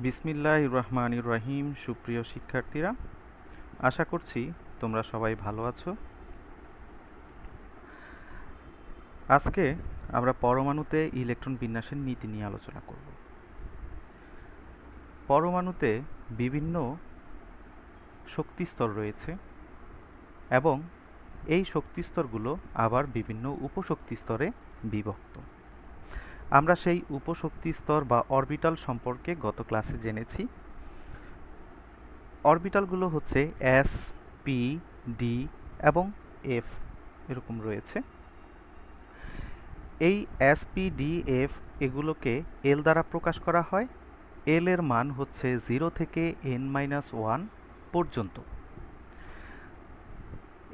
বিসমিল্লাহির রহমানির রহিম। সুপ্রিয় শিক্ষার্থীরা, আশা করছি তোমরা সবাই ভালো আছো। আজকে আমরা পরমাণুতে ইলেকট্রন বিন্যাসের নীতি নিয়ে আলোচনা করব। পরমাণুতে বিভিন্ন শক্তিস্তর রয়েছে এবং এই শক্তিস্তরগুলো আবার বিভিন্ন উপশক্তিস্তরে বিভক্ত। আমরা সেই উপশক্তিস্তর বা অরবিটাল সম্পর্কে গত ক্লাসে জেনেছি। অরবিটালগুলো হচ্ছে এস, পি, ডি এবং এফ এরকম রয়েছে। এই এস, পি, ডি, এফ এগুলোকে এল দ্বারা প্রকাশ করা হয়। এল এর মান হচ্ছে 0 থেকে n-1 পর্যন্ত।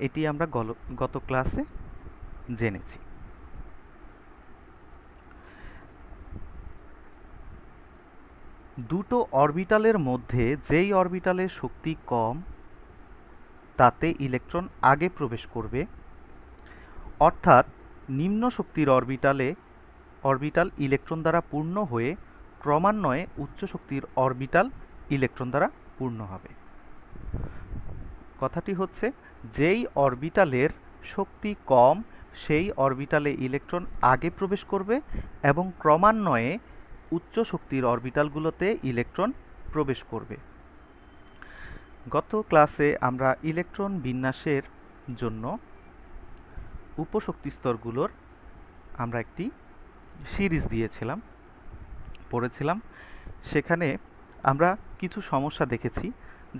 এটি আমরা গত ক্লাসে জেনেছি। দুটো অরবিটালের মধ্যে যেই অরবিটালের শক্তি কম তাতে ইলেকট্রন আগে প্রবেশ করবে, অর্থাৎ নিম্ন শক্তির অরবিটাল ইলেকট্রন দ্বারা পূর্ণ হয়ে ক্রমান্বয়ে উচ্চ শক্তির অরবিটাল ইলেকট্রন দ্বারা পূর্ণ হবে। কথাটি হচ্ছে, যেই অরবিটালের শক্তি কম সেই অরবিটালে ইলেকট্রন আগে প্রবেশ করবে এবং ক্রমান্বয়ে উচ্চ শক্তির অরবিটালগুলোতে ইলেকট্রন প্রবেশ করবে। গত ক্লাসে আমরা ইলেকট্রন বিন্যাসের জন্য উপশক্তি স্তরগুলোর আমরা একটি সিরিজ পড়েছিলাম। সেখানে আমরা কিছু সমস্যা দেখেছি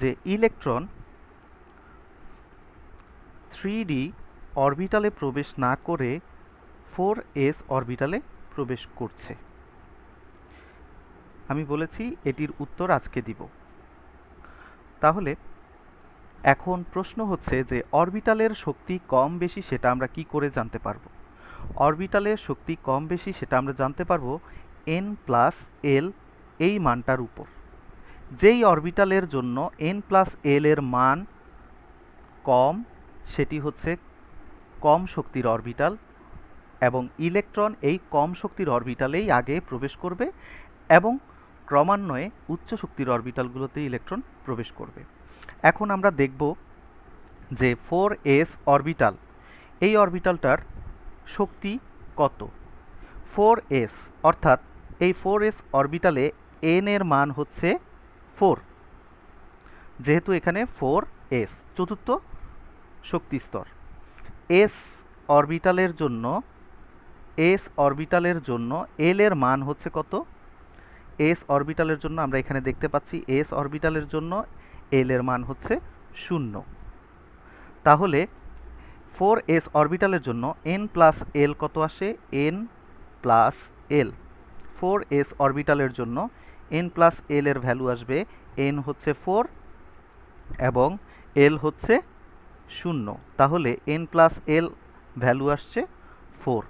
যে ইলেকট্রন 3d অরবিটালে প্রবেশ না করে 4s অরবিটালে প্রবেশ করছে। আমি বলেছি এটির উত্তর আজকে দিব। তাহলে এখন প্রশ্ন হচ্ছে যে অরবিটালের শক্তি কম বেশি সেটা আমরা কি করে জানতে পারবো? অরবিটালের শক্তি কম বেশি সেটা আমরা জানতে পারবো n+l এই মানটার উপর। যেই অরবিটালের জন্য n+l এর মান কম সেটি হচ্ছে কম শক্তির অরবিটাল এবং ইলেকট্রন এই কম শক্তির অরবিটালেই আগে প্রবেশ করবে এবং ক্রমান্বয়ে উচ্চ শক্তির অরবিটালগুলোতে ইলেকট্রন প্রবেশ করবে। এখন আমরা দেখব যে 4s অরবিটাল, এই অরবিটালটার শক্তি কত। 4s অর্থাৎ এই 4s অরবিটালে n এর মান হচ্ছে 4, যেহেতু এখানে 4s চতুর্থ শক্তি স্তর। s অরবিটালের জন্য l এর মান হচ্ছে কত? s অরবিটালের জন্য আমরা এখানে দেখতে পাচ্ছি s অরবিটালের জন্য l এর মান হচ্ছে 0। তাহলে 4s অরবিটালের জন্য n+l কত আসে? n+l। 4s অরবিটালের জন্য n+l এর ভ্যালু আসবে, n হচ্ছে 4 এবং l হচ্ছে 0। তাহলে n+l ভ্যালু আসছে 4।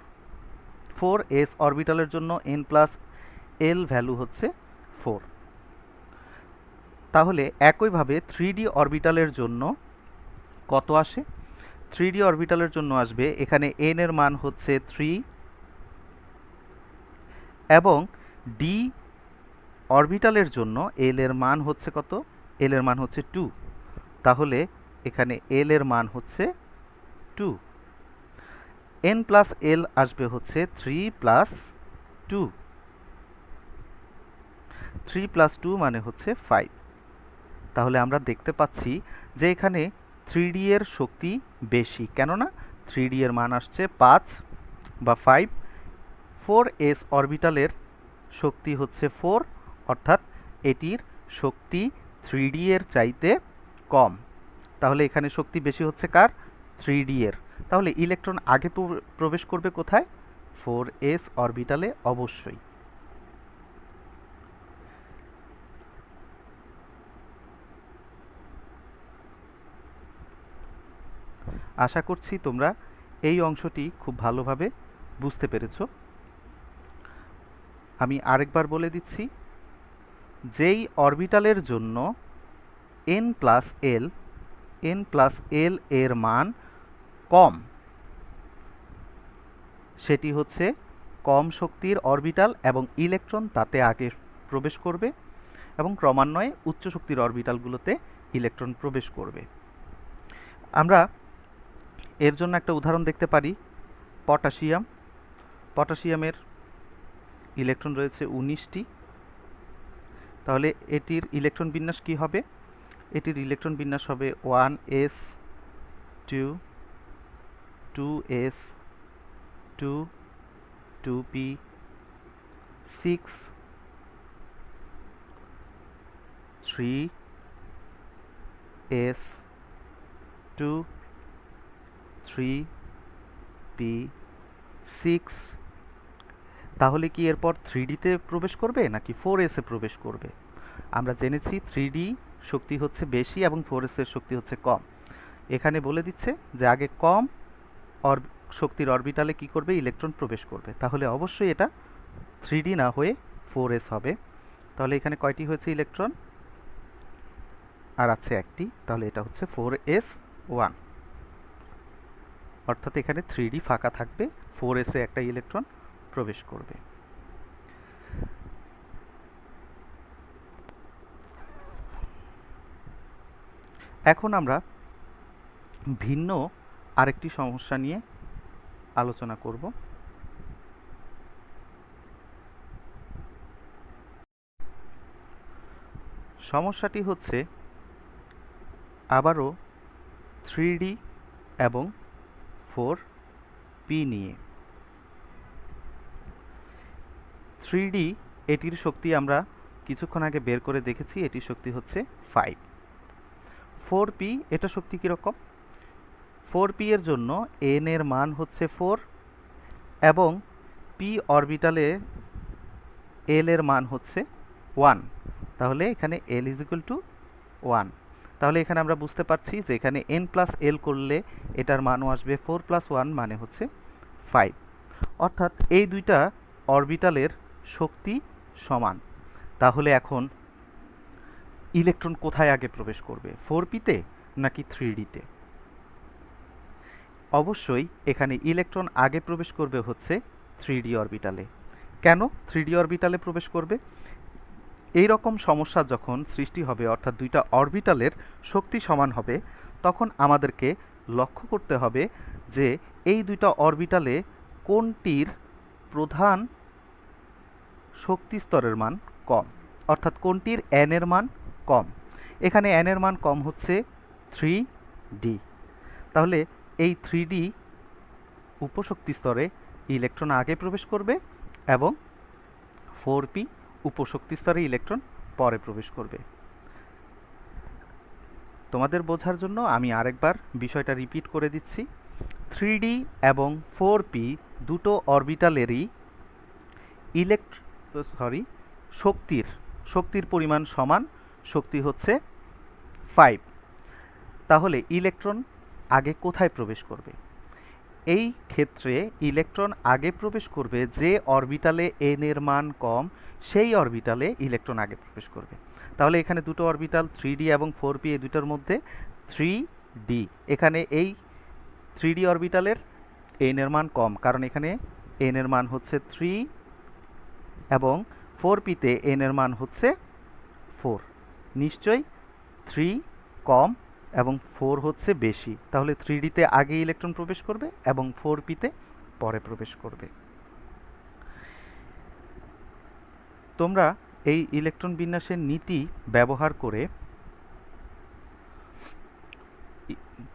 4s অরবিটালের জন্য n+l ভ্যালু হচ্ছে 4। তাহলে একইভাবে 3d অরবিটালের জন্য কত আসে? 3d অরবিটালের জন্য আসবে, এখানে n এর মান হচ্ছে 3 এবং d অরবিটালের জন্য l এর মান হচ্ছে কত? l এর মান হচ্ছে 2। তাহলে এখানে l এর মান হচ্ছে 2। n+l আসবে হচ্ছে 3+2। 3+2 মানে হচ্ছে 5। তাহলে আমরা দেখতে পাচ্ছি যে এখানে 3d এর শক্তি বেশি, কেননা 3d এর মান আসছে 5 বা 5। 4s অরবিটালের শক্তি হচ্ছে 4, অর্থাৎ এটির শক্তি 3d এর চাইতে কম। তাহলে এখানে শক্তি বেশি হচ্ছে কার? 3d এর। তাহলে ইলেকট্রন আগে প্রবেশ করবে কোথায়? 4s অরবিটালে অবশ্যই। আশা করছি তোমরা এই অংশটি খুব ভালোভাবে বুঝতে পেরেছ। আমি আরেকবার বলে দিচ্ছি, যেই অরবিটালের জন্য n+l এর মান কম সেটি হচ্ছে কম শক্তির অরবিটাল এবং ইলেকট্রন তাতে আগে প্রবেশ করবে এবং ক্রমান্বয়ে উচ্চ শক্তির অরবিটালগুলোতে ইলেকট্রন প্রবেশ করবে। আমরা এর জন্য একটা উদাহরণ দেখতে পারি পটাশিয়াম। পটাশিয়ামের ইলেকট্রন রয়েছে 19টি। তাহলে এটির ইলেকট্রন বিন্যাস কি হবে? এটির ইলেকট্রন বিন্যাস হবে 1s 2 2s 2 2p 6 3s 2 3p 6। তাহলে কি এরপর 3D-তে প্রবেশ করবে নাকি 4s-এ প্রবেশ করবে? আমরা জেনেছি 3D শক্তি হচ্ছে বেশি এবং 4s-এর শক্তি হচ্ছে কম। এখানে বলে দিচ্ছে যে আগে কম শক্তির অরবিটালে কি করবে? ইলেকট্রন প্রবেশ করবে। তাহলে অবশ্যই এটা 3D না হয়ে 4s হবে। তাহলে এখানে কয়টি হয়েছে ইলেকট্রন? আর আছে একটি। তাহলে এটা হচ্ছে 4s1। অর্থাৎ এখানে 3D ফাঁকা থাকবে, 4s-এ একটা ইলেকট্রন প্রবেশ করবে। এখন আমরা ভিন্ন আরেকটি সমস্যা নিয়ে আলোচনা করব। সমস্যাটি হচ্ছে আবারও 3D এবং 4p নিয়ে। 3D এটির শক্তি আমরা কিছুক্ষণ আগে বের করে দেখেছি, এটির শক্তি হচ্ছে 5। 4p এটা শক্তি কীরকম? 4p এর জন্য n এর মান হচ্ছে 4 এবং p অরবিটালে l এর মান হচ্ছে 1। তাহলে এখানে l ইজ ইকুয়াল টু 1। তাহলে এখানে আমরা বুঝতে পারছি যে এখানে n প্লাস l করলে এটার মানও আসবে 4 প্লাস 1 মানে হচ্ছে 5। অর্থাৎ এই দুইটা অরবিটালের শক্তি সমান। তাহলে এখন ইলেকট্রন কোথায় আগে প্রবেশ করবে? 4p-তে নাকি 3D-তে? অবশ্যই এখানে ইলেকট্রন আগে প্রবেশ করবে হচ্ছে 3D অরবিটালে। কেন 3D অরবিটালে প্রবেশ করবে? এই রকম সমস্যা যখন সৃষ্টি হবে, অর্থাৎ দুইটা অরবিটালের শক্তি সমান হবে, তখন আমাদেরকে লক্ষ্য করতে হবে যে এই দুইটা অরবিটালে কোনটির প্রধান শক্তি স্তরের মান কম, অর্থাৎ কোনটির n এর মান কম। এখানে n এর মান কম হচ্ছে 3D। তাহলে এই 3D উপশক্তি স্তরে ইলেকট্রন আগে প্রবেশ করবে এবং 4p উপশক্তি স্তরে ইলেকট্রন পরে প্রবেশ করবে। তোমাদের বোঝার জন্য আমি আরেকবার বিষয়টা রিপিট করে দিচ্ছি। 3D এবং 4p দুটো অরবিটালেরই শক্তির পরিমাণ সমান, শক্তি হচ্ছে 5। তাহলে ইলেকট্রন আগে কোথায় প্রবেশ করবে? এই ক্ষেত্রে ইলেকট্রন আগে প্রবেশ করবে যে অরবিটালে n এর মান কম, সেই অরবিটালে ইলেকট্রন আগে প্রবেশ করবে। তাহলে এখানে দুটো অরবিটাল 3D এবং 4p, এই দুটোর মধ্যে 3D। এখানে এই 3D অরবিটালের n এর মান কম, কারণ এখানে n এর মান হচ্ছে 3 এবং 4p-তে n এর মান হচ্ছে 4। নিশ্চয়ই 3 কম এবং 4 হচ্ছে বেশি। তাহলে 3D-তে আগে ইলেকট্রন প্রবেশ করবে এবং 4p-তে পরে প্রবেশ করবে। তোমরা এই ইলেকট্রন বিন্যাসের নীতি ব্যবহার করে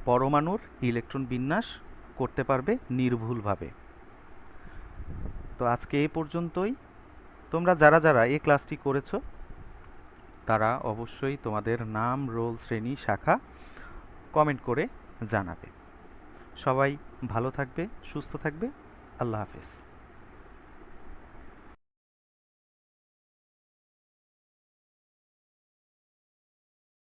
পরমাণুর ইলেকট্রন বিন্যাস করতে পারবে নির্ভুলভাবে। তো আজকে এই পর্যন্তই। তোমরা যারা যারা এই ক্লাসটি করেছো তারা অবশ্যই তোমাদের নাম, রোল, শ্রেণী, শাখা কমেন্ট করে জানাবে। সবাই ভালো থাকবে, সুস্থ থাকবে। আল্লাহ হাফেজ।